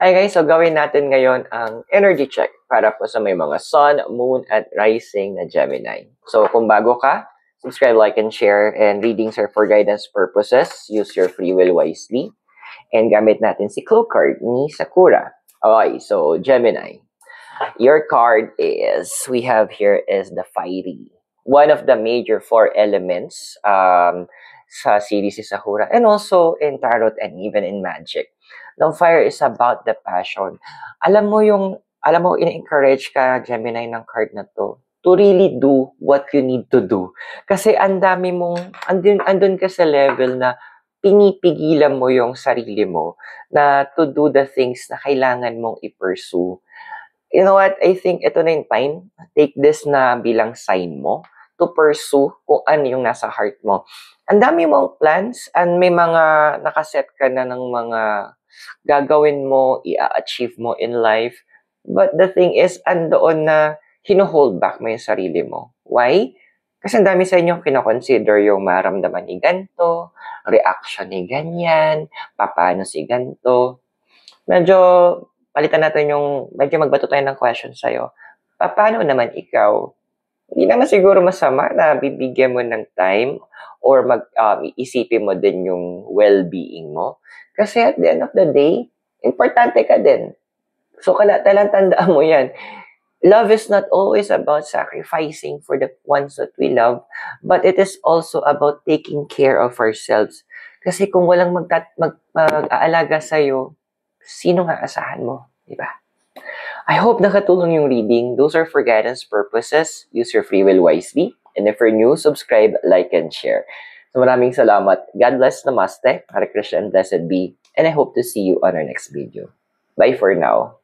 Hi guys, so gawin natin ngayon ang energy check para po sa may mga sun, moon, at rising na Gemini. So kung bago ka, subscribe, like, and share. And readings are for guidance purposes. Use your free will wisely. And gamit natin si Clue card ni Sakura. Okay, so Gemini. Your card we have here is the fiery. One of the major four elements sa series si Sakura. And also in tarot and even in magic. The fire is about the passion. Alam mo, in-encourage ka, Gemini, ng card na to really do what you need to do. Kasi ang dami mong, andun ka sa level na pinipigilan mo yung sarili mo na to do the things na kailangan mong i-pursue. You know what? I think ito na yung time. Take this na bilang sign mo to pursue kung ano yung nasa heart mo. Ang dami mong plans and may mga nakaset ka na ng mga gagawin mo, i-achieve mo in life. But the thing is, andoon na hino-hold back mo yung sarili mo. Why? Kasi ang dami sa inyo kinoconsider yung maramdaman ni ganito, reaction ni ganyan, paano si ganito. Medyo palitan natin medyo magbato tayo ng question sa'yo. Paano naman ikaw? Hindi naman siguro masama na bibigyan mo ng time or isipin mo din yung well-being mo. Kasi at the end of the day, importante ka din. So, talang tandaan mo yan. Love is not always about sacrificing for the ones that we love, but it is also about taking care of ourselves. Kasi kung walang mag-aalaga sa'yo, sino nga asahan mo? Diba? I hope nakatulong yung reading. Those are for guidance purposes. Use your free will wisely. And if you're new, subscribe, like, and share. So maraming salamat. God bless, namaste, Hare Krishna, and blessed be. And I hope to see you on our next video. Bye for now.